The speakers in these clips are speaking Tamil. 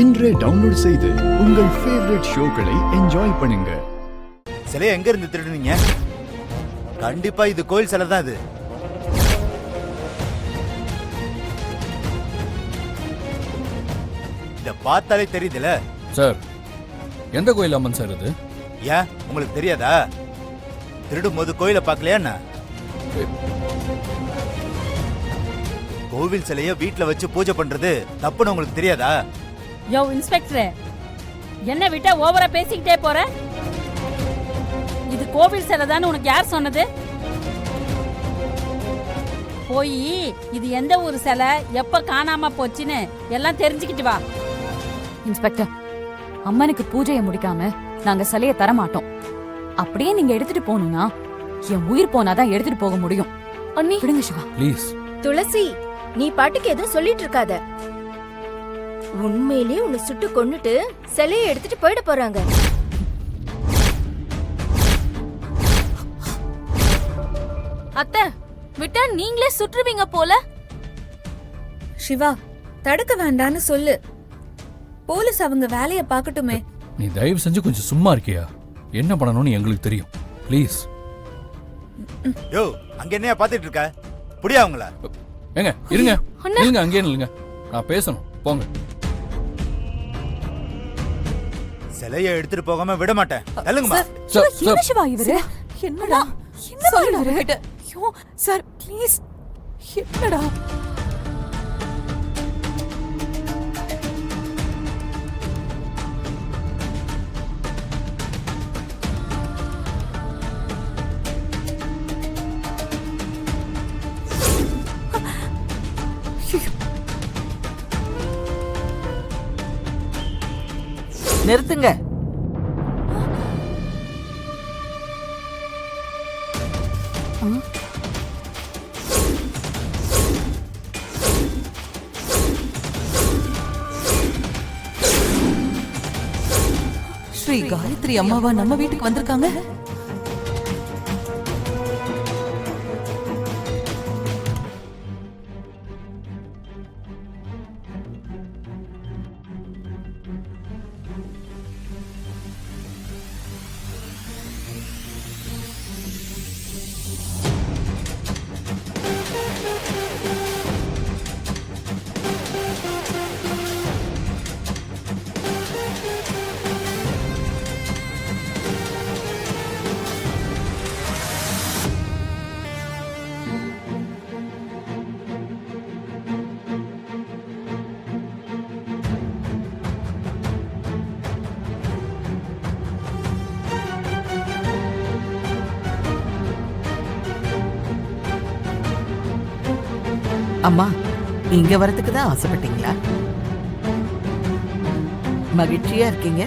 இன்றே டவுன்லோட் செய்து உங்கள் ஃபேவரட் ஷோக்களை என்ஜாய் பண்ணுங்க. சிலையை எங்க இருந்து திருடுனீங்க? கண்டிப்பா இது கோயில் சிலை தான். இது இத பார்த்தாலே தெரியுதுல சார். எந்த கோயில் அம்மன் சார் இது? ஏன் உங்களுக்கு தெரியாதா? திருடும் போது கோயிலை பார்க்கலையா என்ன? கோவில் சிலைய வீட்டுல வச்சு பூஜை பண்றது தப்புன்னு உங்களுக்கு தெரியாதா? யோ இன்ஸ்பெக்டர், என்ன விட்டா ஓவரா பேசிக்கிட்டே போற? இது கோவில் சிலை தானே உனக்கு யார் சொன்னது? போய் இது எந்த ஊர் சிலை, எப்ப காணாம போச்சுன்னு எல்லாம் தெரிஞ்சுக்கிட்டு வா. இன்ஸ்பெக்டர், அம்மனுக்கு பூஜையை முடிக்காம நாங்க சிலையை தர மாட்டோம். அப்படியே நீங்க எடுத்துட்டு போகணும்னா என் உயிர் போனாதான் எடுத்துட்டு போக முடியும். அண்ணி விடுங்க சிவா ப்ளீஸ். துளசி, நீ பாட்டுக்கு எதுவும் சொல்லிட்டு இருக்காத. உண்மையிலேயே உன்னை சுட்டு கொன்னுட்டு சிலையை எடுத்துட்டு போயிட போறாங்க. அத்தை, விட்டா நீங்களே சுற்றுவீங்க போல. சிவா, தடுக்க வேண்டான்னு சொல்லு. போலீஸ் அவங்க வேலைய பாக்கட்டுமே. நீ தயவு செஞ்சு கொஞ்சம் சும்மா இருக்கியா? என்ன பண்ணணும்னு எங்களுக்கு தெரியும். ப்ளீஸ். யோ, அங்க என்னையா பாத்துட்டு இருக்க? புடியா அவங்கள? ஏங்க இருங்க, இருங்க, அங்கேயே நில்லுங்க, நான் பேசணும். போங்க. சிலையை எடுத்துட்டு போகாம விட மாட்டேன். தள்ளுங்கம்மா. என்ன சிவா இவரு? என்னடா என்ன சொல்றாரு? ஐயோ சார் ப்ளீஸ், என்னடா? நிறுத்துங்க. ஸ்ரீ காயத்ரி அம்மாவா நம்ம வீட்டுக்கு வந்திருக்காங்க? அம்மா, இங்க வரதுக்கு தான் ஆசைப்பட்டீங்களா? மகிழ்ச்சியா இருக்கீங்க?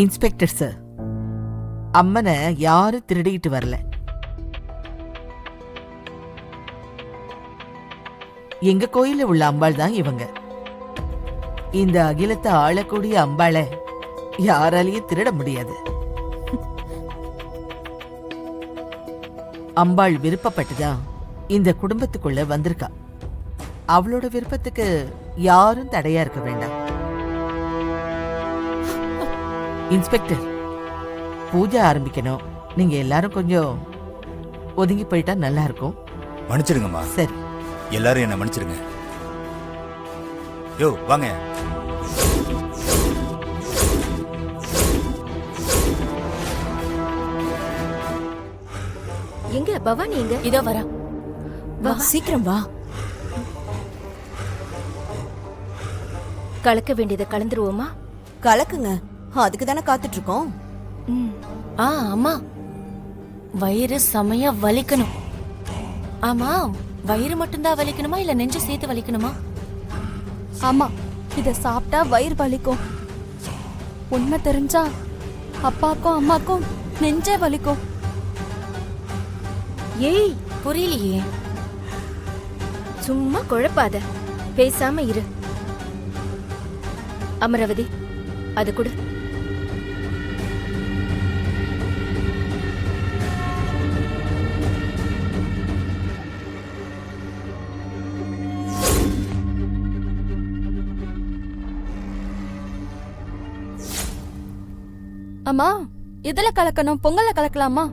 இன்ஸ்பெக்டர் சார், அம்மனை யாரும் திருடிட்டு வரல. எங்க கோயில உள்ள அம்பாள் தான் இவங்க. இந்த அகிலத்தை ஆளக்கூடிய அம்பாளை யாராலையும் திருட முடியாது. அம்பாள் விருப்பப்பட்டுதான் இந்த குடும்பத்துக்குள்ள வந்திருக்கா. அவளோட விருப்பத்துக்கு யாரும் தடையா இருக்க வேண்டாம். இன்ஸ்பெக்டர், பூஜை ஆரம்பிக்கணும். நீங்க எல்லாரும் கொஞ்சம் ஒதுங்கி போயிட்டா நல்லா இருக்கும். மன்னிச்சிடுங்கம்மா. சரி, எல்லாரும் என்ன மன்னிச்சிடுங்க. யோ வாங்க. எங்க பவானி? எங்க? இதோ வரா. வா சீக்கிரம் வா. கலக்க வேண்டியதை கலந்துருவோமா? கலக்குங்க, அதுக்கு தானே காத்துட்டு இருக்கோம். அம்மா, வயிறு செமையா வலிக்கணும். ஆமா, வயிறு மட்டும்தான் வலிக்கணுமா இல்ல நெஞ்சு சேர்த்து வலிக்கணுமா? ஆமா, இத சாப்பிட்டா வயிறு வலிக்கும். உண்மை தெரிஞ்சா அப்பாக்கும் அம்மாக்கும் நெஞ்சே வலிக்கும். ஏய், புரியலையே. சும்மா குழப்பாத, பேசாம இரு. அமராவதி, அது கொடு. அம்மா எதுல கலக்கணும்? பொங்கல்ல கலக்கலாமா?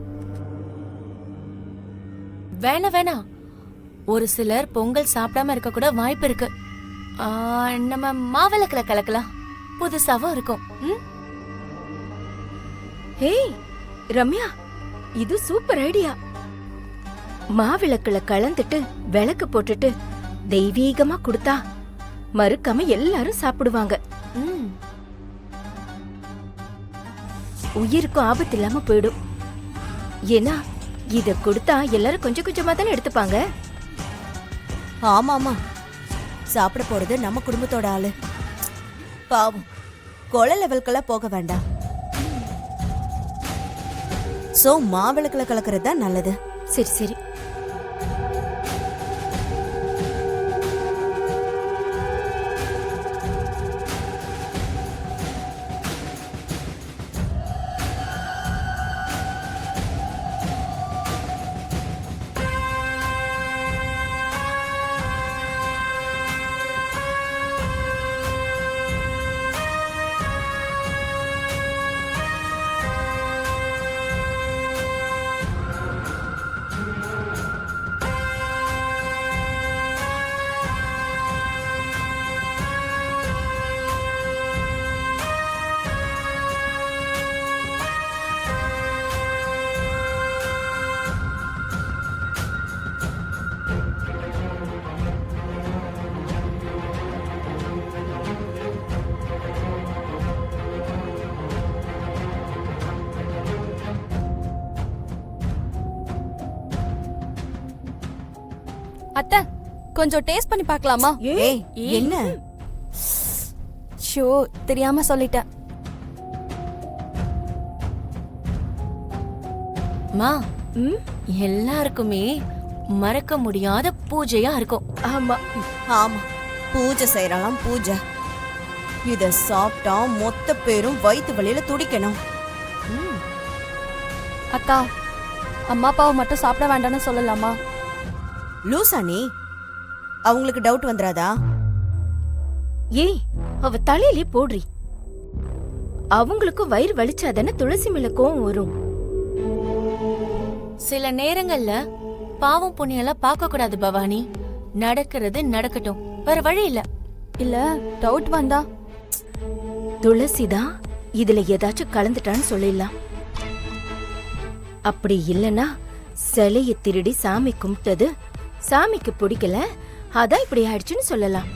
வேணாம் ஒரு சிலர் பொங்கல் சாப்பிடாம இருக்க கூட வாய்ப்பு இருக்கு. நம்ம மாவிளக்குல கலக்கலாம், புதுசாவும் இருக்கும். ஏய் ரம்யா, இது சூப்பர் ஐடியா. மாவிளக்குல கலந்துட்டு விளக்கு போட்டுட்டு தெய்வீகமா கொடுத்தா மறுக்காம எல்லாரும் சாப்பிடுவாங்க. உயிருக்கும் ஆபத்து இல்லாம போயிடும். ஏன்னா இத கொடுத்தா எல்லாரும் கொஞ்சம் கொஞ்சமா தானே எடுத்துப்பாங்க. ஆமாமா, சாப்பிட போறது நம்ம குடும்பத்தோட ஆளு. பாவம், கொலை லெவல்கெல்லாம் போக வேண்டாம். சோ மாவிளக்குல கலக்கிறது தான் நல்லது. சரி சரி. அத்தை, கொஞ்சம் டேஸ்ட் பண்ணி பார்க்கலாமா? ஏய் என்ன? ஷோ, தெரியாம சொல்லிட்டேன். மா, எல்லாருக்குமே மறக்க முடியாத பூஜையா இருக்கும். ஆமா ஆமா, பூஜை செய்யறலாம் பூஜை. இத சாப்பிட்டா மொத்த பேரும் வயிற்று வலியில துடிக்கணும். அக்கா, அம்மா அப்பாவை மட்டும் சாப்பிட வேண்டாம்னு சொல்லலாமா? லூசா நீ? அவங்களுக்கு டவுட் வந்துராதா? ஏய், அவ தலையிலே போடுறி. அவங்களுக்கும் வயிறு வலிச்சாதானே துளசி மேல கோவம் வரும். சில நேரங்கள்ல பாவம் புண்ணியெல்லாம் பார்க்க கூடாது பவானி. நடக்கிறது நடக்கட்டும், வேற வழி இல்ல. இல்ல டவுட் வந்தா துளசிதான் இதுல ஏதாச்சும் கலந்துட்டான்னு சொல்லிடலாம். அப்படி இல்லனா சிலைய திருடி சாமி கும்பிட்டது சாமிக்கு பிடிக்கல, அதான் இப்படி ஆயிடுச்சுன்னு சொல்லலாம்.